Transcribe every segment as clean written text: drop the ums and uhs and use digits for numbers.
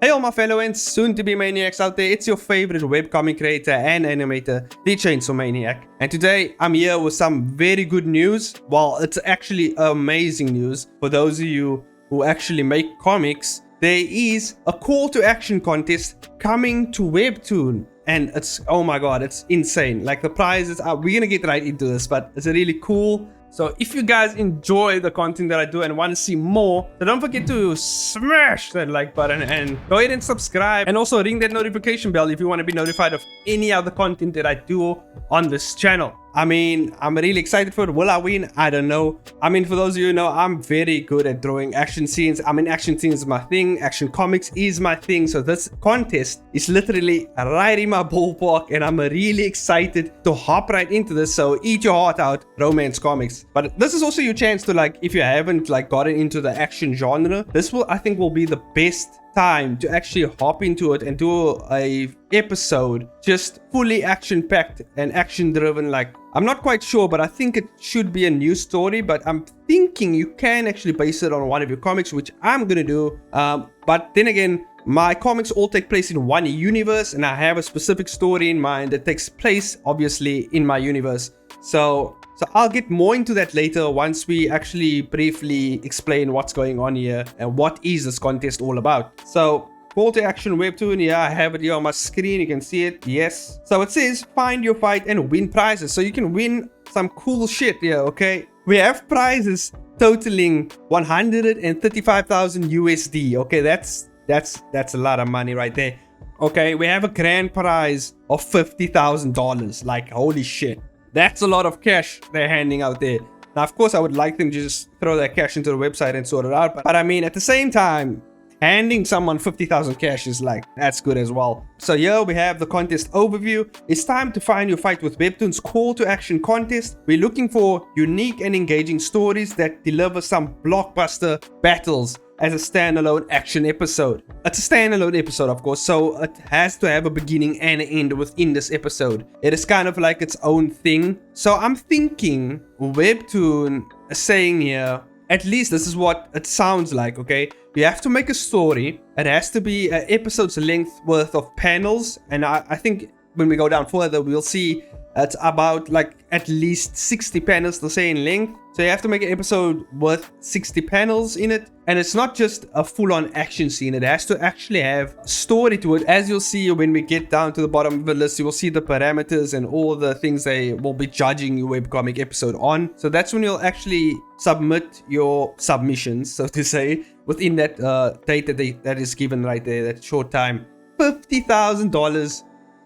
Hey all my fellow and soon-to-be maniacs out there, it's your favorite webcomic creator and animator, the Chainsaw Maniac. And today, I'm here with some very good news. Well, it's actually amazing news for those of you who actually make comics. There is a call to action contest coming to Webtoon. And it's, oh my god, it's insane. Like the prizes are, we're gonna get right into this, but it's really cool. So if you guys enjoy the content that I do and want to see more, so don't forget to smash that like button and go ahead and subscribe, and also ring that notification bell if you want to be notified of any other content that I do on this channel. I mean, I'm really excited for it. Will I win? I don't know. I mean, for those of you who know, I'm very good at drawing action scenes. I mean, action scenes is my thing. Action comics is my thing. So this contest is literally right in my ballpark, and I'm really excited to hop right into this. So eat your heart out, romance comics. But this is also your chance to, like, if you haven't like gotten into the action genre, this will, I think, will be the best time to actually hop into it and do a episode just fully action packed and action driven. Like, I'm not quite sure, but I think it should be a new story, but I'm thinking you can actually base it on one of your comics, which I'm gonna do. But then again, my comics all take place in one universe, and I have a specific story in mind that takes place obviously in my universe. So I'll get more into that later once we actually briefly explain what's going on here and what is this contest all about. So, call to action Webtoon, yeah, I have it here on my screen, you can see it, yes. So it says, find your fight and win prizes. So you can win some cool shit here, okay? We have prizes totaling 135,000 USD, okay? That's a lot of money right there. Okay, we have a grand prize of $50,000, like holy shit. That's a lot of cash they're handing out there. Now, of course, I would like them to just throw that cash into the website and sort it out. But I mean, at the same time, handing someone 50,000 cash is like, that's good as well. So here we have the contest overview. It's time to find your fight with Webtoon's call to action contest. We're looking for unique and engaging stories that deliver some blockbuster battles as a standalone action episode. It's a standalone episode, of course, so it has to have a beginning and an end within this episode. It is kind of like its own thing. So I'm thinking Webtoon is saying here, at least this is what it sounds like, okay? You have to make a story. It has to be an episode's length worth of panels, and I think when we go down further, we'll see it's about like at least 60 panels to say in length. So you have to make an episode worth 60 panels in it. And it's not just a full-on action scene. It has to actually have a story to it. As you'll see when we get down to the bottom of the list, you will see the parameters and all the things they will be judging your webcomic episode on. So that's when you'll actually submit your submissions, so to say, within that date that is given right there, that short time. $50,000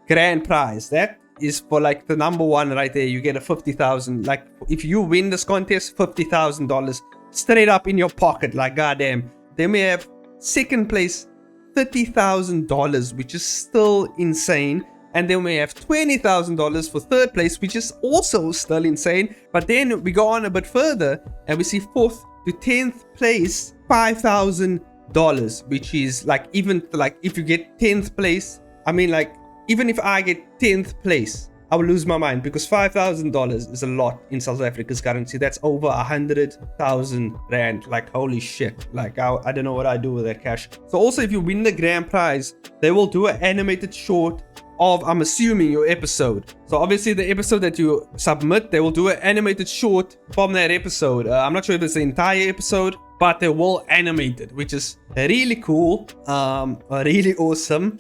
grand prize. That is for like the number one right there. You get a 50,000. Like if you win this contest, $50,000 straight up in your pocket. Like goddamn. Then we have second place, $30,000, which is still insane. And then we have $20,000 for third place, which is also still insane. But then we go on a bit further and we see fourth to 10th place, $5,000, which is like, even like if you get 10th place, I mean, like, even if I get 10th place, I will lose my mind, because $5,000 is a lot in South Africa's currency. That's over 100,000 rand. Like, holy shit. Like, I don't know what I do with that cash. So also, if you win the grand prize, they will do an animated short of, I'm assuming, your episode. So obviously the episode that you submit, they will do an animated short from that episode. I'm not sure if it's the entire episode, but they will animate it, which is really cool, really awesome.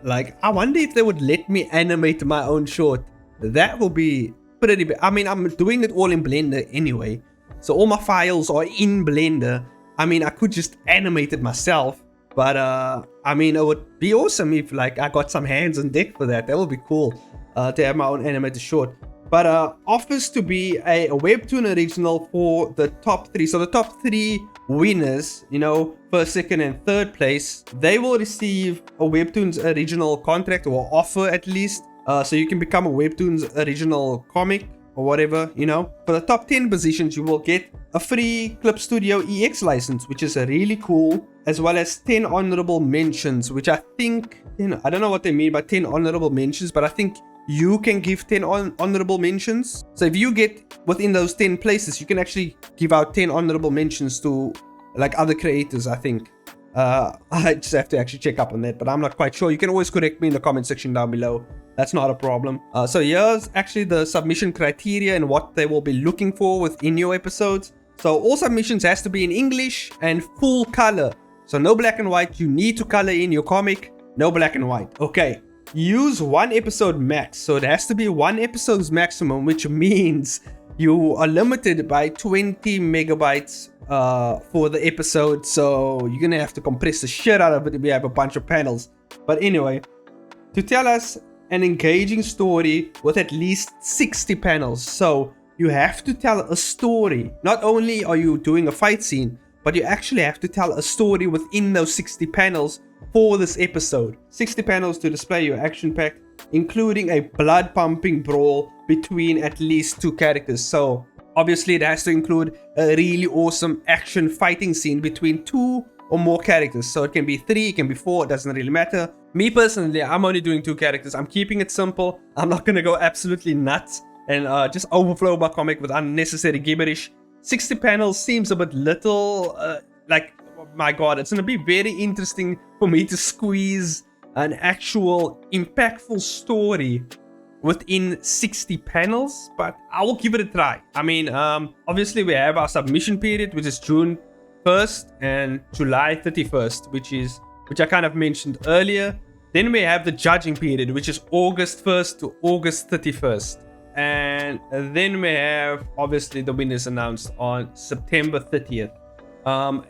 Like, I wonder if they would let me animate my own short. That will be pretty big. I mean, I'm doing it all in Blender anyway, so all my files are in Blender. I mean, I could just animate it myself, but I mean, it would be awesome if like I got some hands on deck for that. That would be cool, to have my own animated short. But offers to be a Webtoon original for the top three. So the top three winners, you know, first, second, and third place, they will receive a Webtoons original contract, or offer at least. So you can become a Webtoons original comic or whatever, you know. For the top 10 positions, you will get a free Clip Studio EX license, which is really cool, as well as 10 honorable mentions, which I think, you know, I don't know what they mean by 10 honorable mentions, but I think you can give 10 honorable mentions. So if you get within those 10 places, you can actually give out 10 honorable mentions to like other creators, I think. I just have to actually check up on that, but I'm not quite sure. You can always correct me in the comment section down below. That's not a problem. So here's actually the submission criteria and what they will be looking for within your episodes. So all submissions has to be in English and full color. So no black and white. You need to color in your comic. No black and white. Okay. Use 1 episode max. So it has to be 1 episode's maximum, which means you are limited by 20 megabytes for the episode. So you're gonna have to compress the shit out of it if we have a bunch of panels. But anyway, to tell us an engaging story with at least 60 panels. So you have to tell a story. Not only are you doing a fight scene, but you actually have to tell a story within those 60 panels for this episode. 60 panels to display your action pack, including a blood pumping brawl between at least 2 characters. So obviously it has to include a really awesome action fighting scene between 2 or more characters. So it can be 3, it can be 4, it doesn't really matter. Me personally, I'm only doing 2 characters. I'm keeping it simple. I'm not gonna go absolutely nuts and just overflow my comic with unnecessary gibberish. 60 panels seems a bit little. Like, oh my god, it's gonna be very interesting for me to squeeze an actual impactful story within 60 panels, but I will give it a try. I mean, obviously we have our submission period, which is June 1st and July 31st, which I kind of mentioned earlier. Then we have the judging period, which is August 1st to August 31st. And then we have obviously the winners announced on September 30th.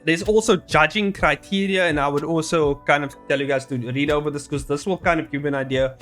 There's also judging criteria, and I would also kind of tell you guys to read over this, because this will kind of give you an idea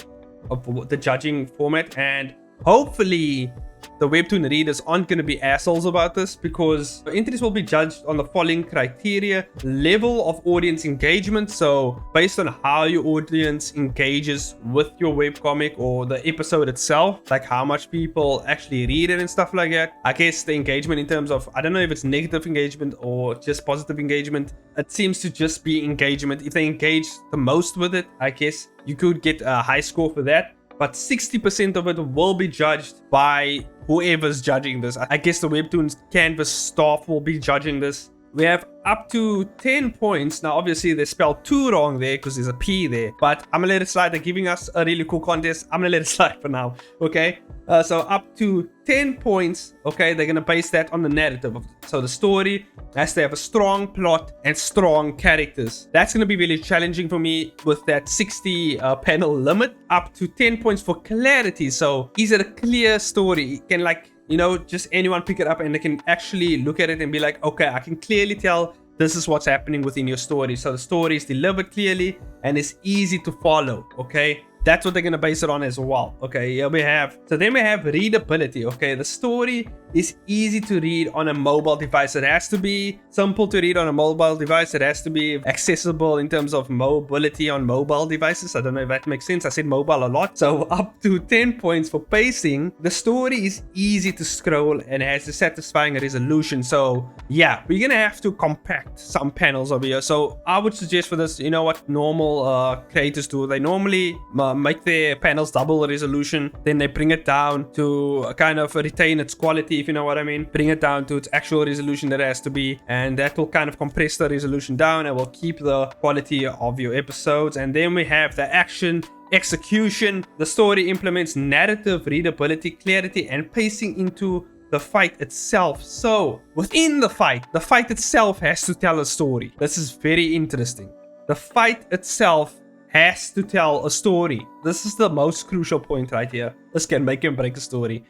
of the judging format. And hopefully the Webtoon readers aren't going to be assholes about this, because entries will be judged on the following criteria: level of audience engagement, so based on how your audience engages with your webcomic or the episode itself, like how much people actually read it and stuff like that. I guess the engagement in terms of, I don't know if it's negative engagement or just positive engagement. It seems to just be engagement. If they engage the most with it, I guess you could get a high score for that. But 60% of it will be judged by whoever's judging this. I guess the Webtoons Canvas staff will be judging this. We have up to 10 points. Now, obviously, they spelled 2 wrong there because there's a P there. But I'm going to let it slide. They're giving us a really cool contest. I'm going to let it slide for now. Okay? So up to 10 points. Okay? They're going to base that on the narrative. So the story has to have a strong plot and strong characters. That's going to be really challenging for me with that 60 panel limit. Up to 10 points for clarity. So is it a clear story? Can, like, you know, just anyone pick it up and they can actually look at it and be like, okay, I can clearly tell this is what's happening within your story. So the story is delivered clearly and it's easy to follow. Okay, that's what they're going to base it on as well. Okay, here we have, so then we have readability. Okay, the story is easy to read on a mobile device. It has to be simple to read on a mobile device. It has to be accessible in terms of mobility on mobile devices. I don't know if that makes sense. I said mobile a lot. So up to 10 points for pacing. The story is easy to scroll and has a satisfying resolution. So yeah, we're gonna have to compact some panels over here. So I would suggest for this, you know what normal creators do? They normally make their panels double the resolution, then they bring it down to kind of retain its quality, if you know what I mean. Bring it down to its actual resolution that it has to be, and that will kind of compress the resolution down and will keep the quality of your episodes. And then we have the action execution. The story implements narrative, readability, clarity, and pacing into the fight itself. So within the fight itself has to tell a story. This is very interesting. The fight itself has to tell a story. This is the most crucial point right here. This can make and break a story.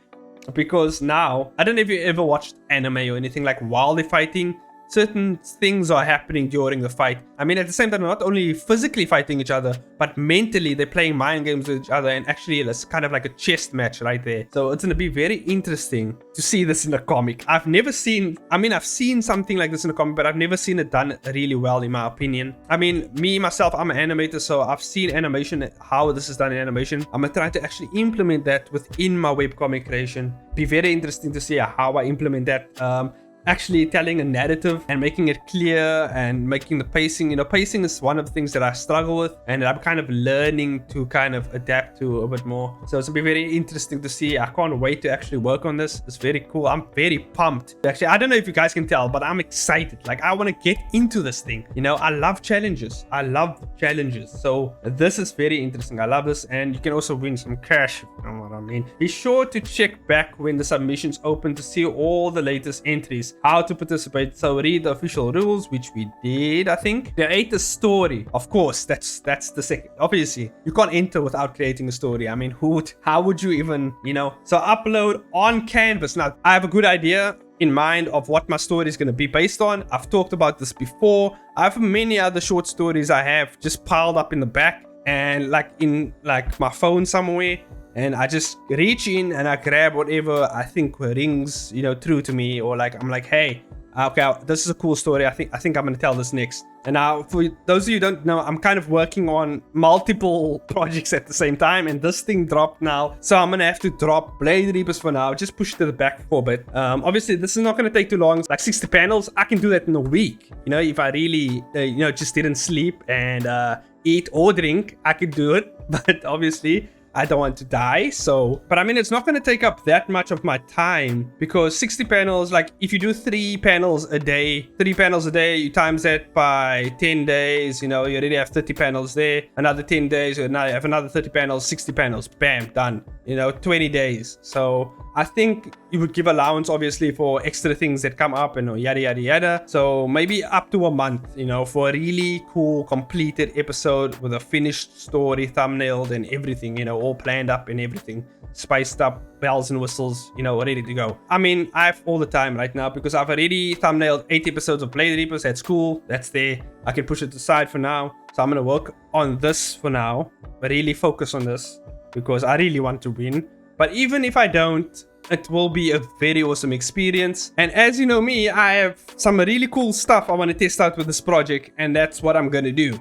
Because now, I don't know if you ever watched anime or anything, like while they're fighting, certain things are happening during the fight. I mean, at the same time, they're not only physically fighting each other, but mentally they're playing mind games with each other, and actually it's kind of like a chess match right there. So it's going to be very interesting to see this in a comic. I've seen something like this in a comic, but I've never seen it done really well, in my opinion. I mean, me, myself, I'm an animator, so I've seen animation, how this is done in animation. I'm going to try to actually implement that within my webcomic creation. Be very interesting to see how I implement that. actually telling a narrative and making it clear and making the pacing. Pacing is one of the things that I struggle with and I'm kind of learning to kind of adapt to a bit more. So it's gonna be very interesting to see. I can't wait to actually work on this. It's very cool. I'm very pumped. Actually, I don't know if you guys can tell, but I'm excited. Like, I want to get into this thing. I love challenges. So this is very interesting. I love this, and you can also win some cash, if you know what I mean. Be sure to check back when the submissions open to see all the latest entries, how to participate. So read the official rules, which we did, I think. Create a story. Of course, that's the second. Obviously, you can't enter without creating a story. I mean, how would you even, So upload on Canvas. Now, I have a good idea in mind of what my story is going to be based on. I've talked about this before. I have many other short stories I have just piled up in the back and in my phone somewhere, and I just reach in and I grab whatever I think rings true to me, or I'm like, hey, okay, this is a cool story. I think I'm going to tell this next. And now, for those of you who don't know, I'm kind of working on multiple projects at the same time, and this thing dropped now. So I'm going to have to drop Blade Reapers for now, just push it to the back for a bit. Obviously, this is not going to take too long. Like 60 panels, I can do that in a week. If I really, just didn't sleep and eat or drink, I could do it. But obviously, I don't want to die. But I mean, it's not going to take up that much of my time, because 60 panels, like if you do 3 panels a day, you times that by 10 days, you already have 30 panels there. Another 10 days, now you have another 30 panels, 60 panels, bam, done. 20 days. So I think you would give allowance, obviously, for extra things that come up and yada, yada, yada. So maybe up to a month, for a really cool, completed episode with a finished story, thumbnailed and everything, all planned up and everything. Spiced up, bells and whistles, ready to go. I mean, I have all the time right now because I've already thumbnailed 8 episodes of Blade Reapers. That's cool. That's there. I can push it aside for now. So I'm going to work on this for now, but really focus on this because I really want to win. But even if I don't, it will be a very awesome experience. And as you know me, I have some really cool stuff I want to test out with this project, and that's what I'm going to do.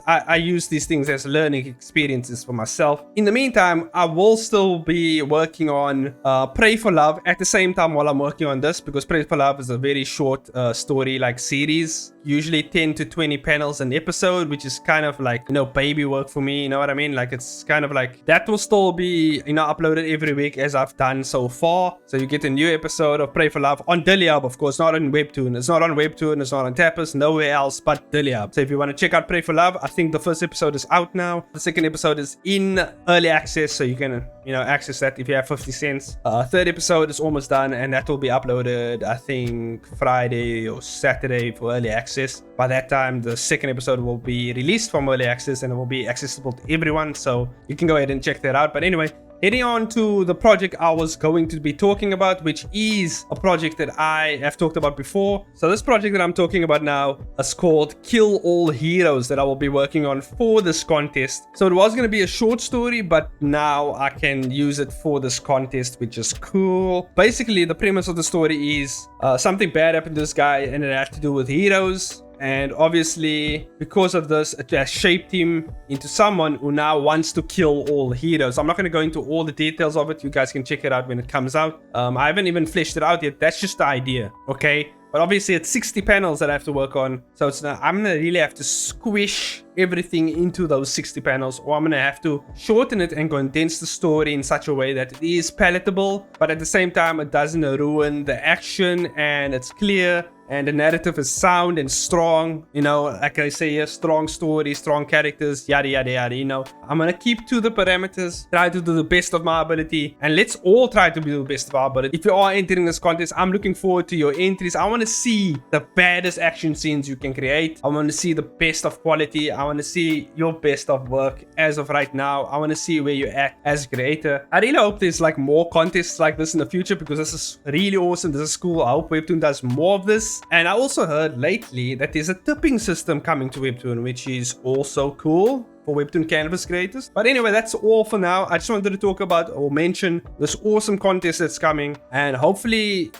I use these things as learning experiences for myself. In the meantime, I will still be working on Pray for Love at the same time while I'm working on this, because Pray for Love is a very short story series, usually 10 to 20 panels an episode, which is kind of baby work for me, you know what I mean? It's kind of that will still be uploaded every week as I've done so far. So you get a new episode of Pray for Love on Diliab, of course, not on Webtoon. It's not on Webtoon, it's not on Tapas, nowhere else but Diliab. So if you want to check out Pray for Love, I think the first episode is out now. The second episode is in early access, so you can access that if you have 50 cents. Third episode is almost done, and that will be uploaded, I think, Friday or Saturday for early access. By that time, the second episode will be released from early access and it will be accessible to everyone, so you can go ahead and check that out. But anyway, heading on to the project I was going to be talking about, which is a project that I have talked about before. So this project that I'm talking about now is called Kill All Heroes, that I will be working on for this contest. So it was going to be a short story, but now I can use it for this contest, which is cool. Basically, the premise of the story is something bad happened to this guy, and it had to do with heroes. And obviously, because of this, it has shaped him into someone who now wants to kill all heroes. I'm not going to go into all the details of it. You guys can check it out when it comes out. I haven't even fleshed it out yet. That's just the idea, okay? But obviously, it's 60 panels that I have to work on. So I'm going to really have to squish everything into those 60 panels, or I'm going to have to shorten it and condense the story in such a way that it is palatable, but at the same time, it doesn't ruin the action, and it's clear. And the narrative is sound and strong, like I say here, strong story, strong characters, yada, yada, yada, I'm going to keep to the parameters, try to do the best of my ability, and let's all try to do the best of our ability. If you are entering this contest, I'm looking forward to your entries. I want to see the baddest action scenes you can create. I want to see the best of quality. I want to see your best of work as of right now. I want to see where you're at as a creator. I really hope there's more contests like this in the future, because this is really awesome. This is cool. I hope Webtoon does more of this. And I also heard lately that there's a tipping system coming to Webtoon, which is also cool for Webtoon Canvas creators. But anyway, that's all for now. I just wanted to talk about or mention this awesome contest that's coming, and hopefully,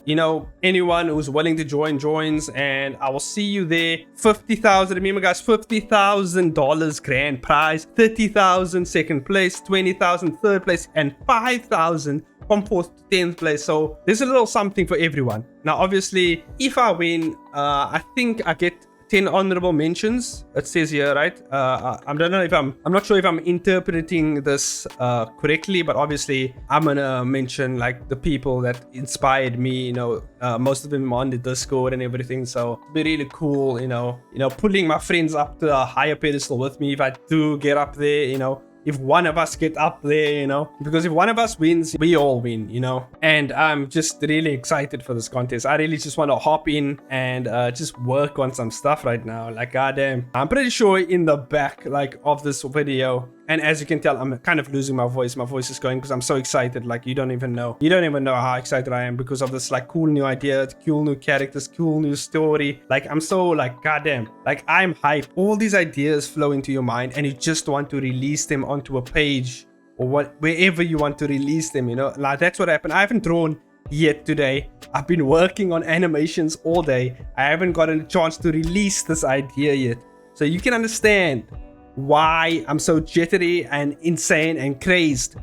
anyone who's willing to join joins, and I will see you there. 50,000, remember guys, $50,000 grand prize, 30,000 second place, 20,000 third place, and 5,000 from 4th to 10th place. So there's a little something for everyone. Now, obviously, if I win, I think I get 10 honorable mentions. It says here, right? I don't know if I'm not sure if I'm interpreting this correctly, but obviously I'm gonna mention like the people that inspired me, you know, most of them on the Discord and everything. So it'd be really cool, you know, pulling my friends up to a higher pedestal with me if I do get up there, you know. If one of us get up there, you know, because if one of us wins, we all win, you know. And I'm just really excited for this contest. I really just want to hop in and just work on some stuff right now. Like, goddamn, I'm pretty sure in the back, like, of this video, and as you can tell, I'm kind of losing my voice. My voice is going because I'm so excited. Like, you don't even know. You don't even know how excited I am because of this, like, cool new idea, cool new characters, cool new story. Like, I'm so, like, goddamn. Like, I'm hyped. All these ideas flow into your mind and you just want to release them onto a page or wherever you want to release them, you know. Like, that's what happened. I haven't drawn yet today. I've been working on animations all day. I haven't gotten a chance to release this idea yet. So you can understand why I'm so jittery and insane and crazed,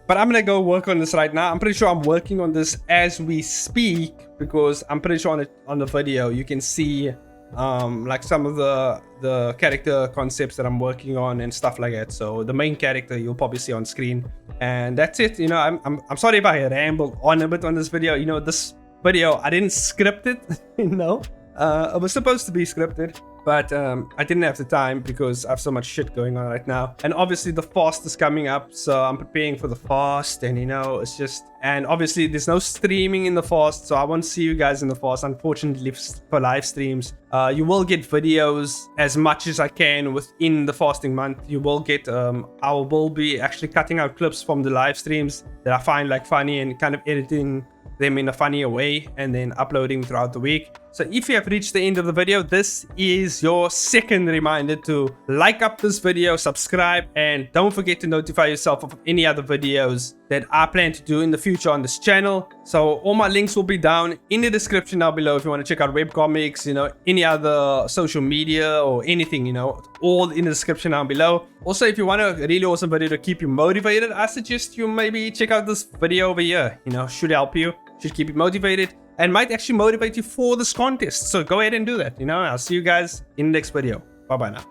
but I'm gonna go work on this right now. I'm pretty sure I'm working on this as we speak, because I'm pretty sure on the video you can see like some of the character concepts that I'm working on and stuff like that. So the main character you'll probably see on screen, and that's it. You know, I'm sorry if I rambled on a bit on this video. You know, this video I didn't script it. You know, it was supposed to be scripted, but I didn't have the time because I have so much shit going on right now. And obviously the fast is coming up, so I'm preparing for the fast, and you know, it's just, and obviously there's no streaming in the fast, so I won't see you guys in the fast, unfortunately, for live streams. You will get videos as much as I can within the fasting month. You will get, I will be actually cutting out clips from the live streams that I find like funny and kind of editing them in a funnier way and then uploading throughout the week. So if you have reached the end of the video, this is your second reminder to like up this video, subscribe, and don't forget to notify yourself of any other videos that I plan to do in the future on this channel. So all my links will be down in the description down below if you want to check out webcomics, you know, any other social media or anything, you know, all in the description down below. Also, if you want a really awesome video to keep you motivated, I suggest you maybe check out this video over here. You know, should help you, should keep you motivated, and might actually motivate you for this contest. So go ahead and do that. You know, I'll see you guys in the next video. Bye bye now.